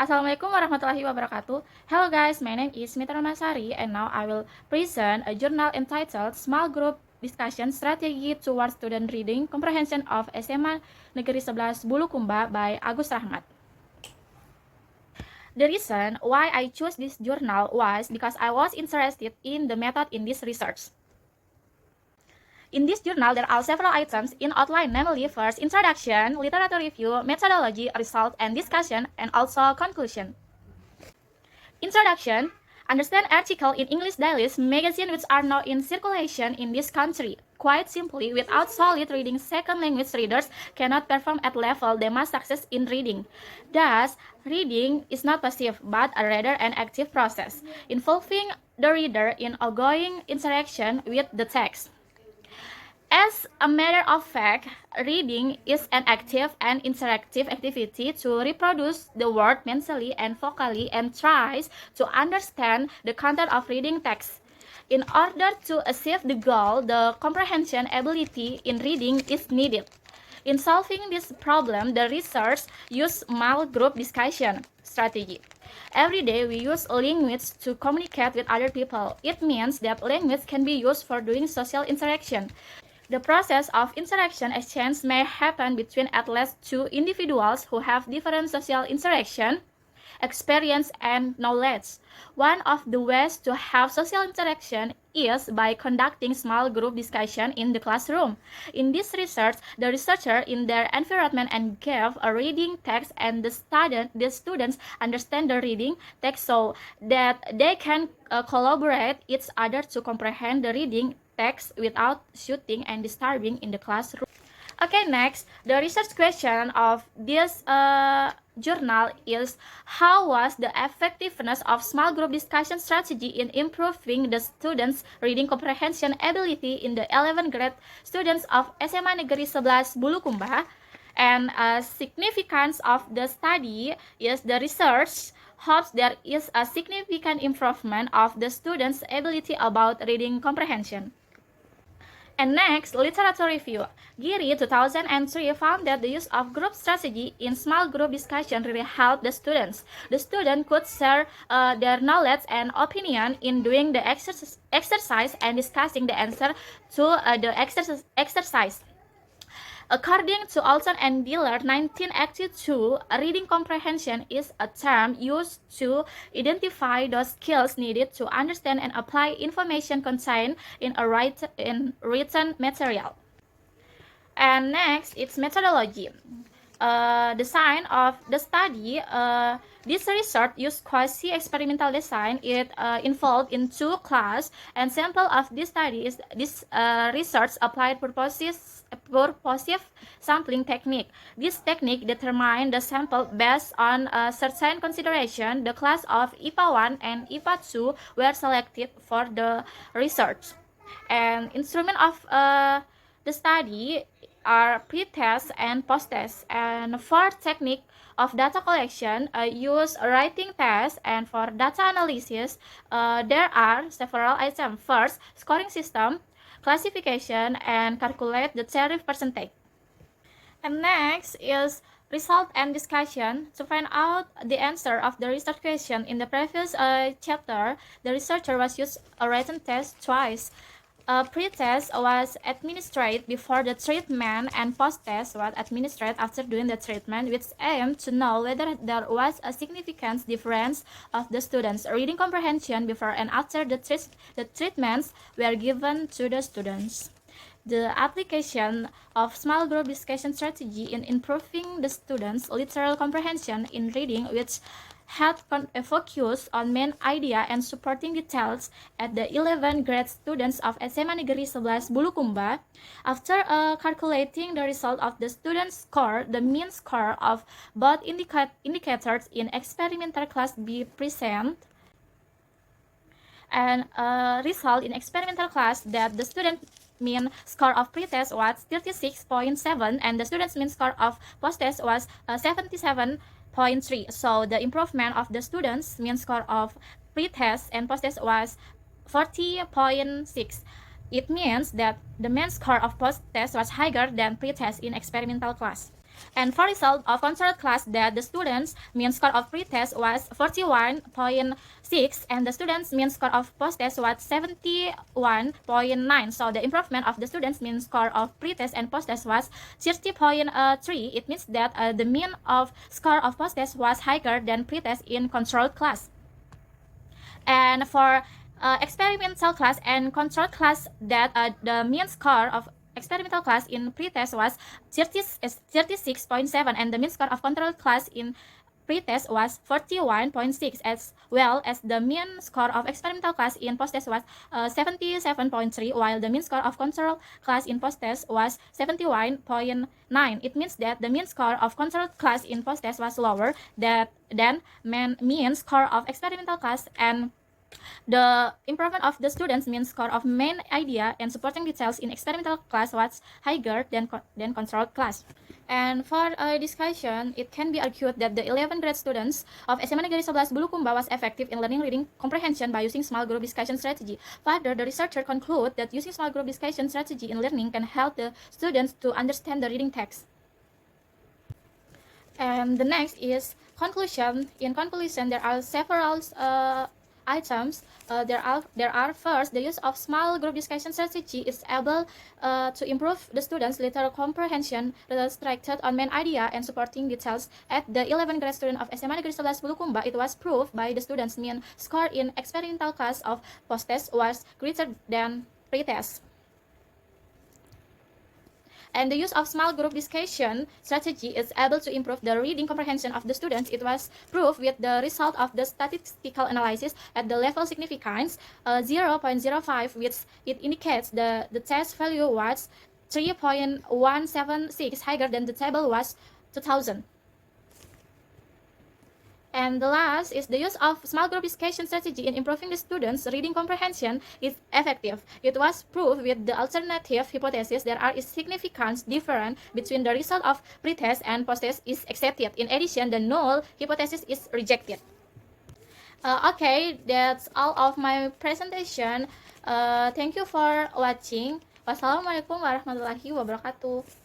Assalamualaikum warahmatullahi wabarakatuh. Hello guys, my name is Mitra Masari and now I will present a journal entitled Small Group Discussion Strategy Towards Student Reading Comprehension of SMA Negeri 11 Bulukumba by Agus Rahmat. The reason why I chose this journal was because I was interested in the method in this research. In this journal, there are several items in outline, namely first, introduction, literature review, methodology, result, and discussion, and also conclusion. Introduction. Understand article in English dailies, magazine which are now in circulation in this country. Quite simply, without solid reading, second language readers cannot perform at level they must success in reading. Thus, reading is not passive, but a rather an active process, involving the reader in ongoing interaction with the text. As a matter of fact, reading is an active and interactive activity to reproduce the word mentally and vocally and tries to understand the content of reading text. In order to achieve the goal, the comprehension ability in reading is needed. In solving this problem, the research used small group discussion strategy. Every day we use language to communicate with other people. It means that language can be used for doing social interaction. The process of interaction exchange may happen between at least two individuals who have different social interaction, experience, and knowledge. One of the ways to have social interaction is by conducting small group discussion in the classroom. In this research, the researcher in their environment and gave a reading text, and the students understand the reading text so that they can collaborate each other to comprehend the reading text without shooting and disturbing in the classroom. Okay, next, the research question of this journal is: how was the effectiveness of small group discussion strategy in improving the students' reading comprehension ability in the 11th grade students of SMA Negeri 11 Bulukumba? And significance of the study is the research hopes there is a significant improvement of the students' ability about reading comprehension. And next, literature review. Giri 2003 found that the use of group strategy in small group discussion really helped the students. The student could share their knowledge and opinion in doing the exercise and discussing the answer to the exercise. According to Olson and Diller, 1982, reading comprehension is a term used to identify those skills needed to understand and apply information contained in written material. And next, it's methodology. Design of the study. This research used quasi-experimental design. It involved in two classes, and sample of this study is this research applied purposive sampling technique. This technique determined the sample based on certain consideration. The class of IPA 1 and IPA 2 were selected for the research. And instrument of the study are pre-test and post-test. And for technique of data collection, use writing test, and for data analysis, there are several items. First, scoring system, classification, and calculate the tariff percentage. And next is result and discussion. To find out the answer of the research question in the previous chapter, the researcher was used a written test twice. A pre-test was administered before the treatment, and post-test was administered after doing the treatment, which aimed to know whether there was a significant difference of the students' reading comprehension before and after the treatments were given to the students. The application of small group discussion strategy in improving the students' literal comprehension in reading, which had focus on main idea and supporting details at the 11th grade students of SMA Negeri 11 Bulukumba. After calculating the result of the students' score, the mean score of both indicators in experimental class B present and result in experimental class that the student mean score of pre-test was 36.7 and the student's mean score of post-test was 77.3. So the improvement of the students' mean score of pre-test and post-test was 40.6. It means that the mean score of post-test was higher than pre-test in experimental class. And for result of controlled class that the students' mean score of pre-test was 41.6 and the students' mean score of post-test was 71.9. So the improvement of the students' mean score of pre-test and post-test was 30.3. It means that the mean of score of post-test was higher than pre-test in controlled class. And for experimental class and controlled class, that the mean score of experimental class in pre-test was 36.7 and the mean score of controlled class in pre-test was 41.6, as well as the mean score of experimental class in post-test was 77.3, while the mean score of control class in post-test was 71.9. It means that the mean score of control class in post-test was lower than mean score of experimental class, and the improvement of the students' mean score of main idea and supporting details in experimental class was higher than controlled class. And for a discussion, it can be argued that the 11th grade students of SMA Negeri 11 Bulukumba was effective in learning reading comprehension by using small group discussion strategy. Further, the researcher conclude that using small group discussion strategy in learning can help the students to understand the reading text. And the next is conclusion. In conclusion, there are several items. There are first, the use of small group discussion strategy is able to improve the students' literal comprehension restricted on main idea and supporting details. At the 11th grade student of SMA Negeri 11 Bulukumba, it was proved by the students' mean score in experimental class of post-test was greater than pre-test. And the use of small group discussion strategy is able to improve the reading comprehension of the students. It was proved with the result of the statistical analysis at the level significance 0.05, which it indicates the test value was 3.176 higher than the table was 2000. And the last is the use of small group discussion strategy in improving the students' reading comprehension is effective. It was proved with the alternative hypothesis there are significant difference between the result of pre-test and post-test is accepted. In addition, the null hypothesis is rejected. Okay, that's all of my presentation. Thank you for watching. Wassalamualaikum warahmatullahi wabarakatuh.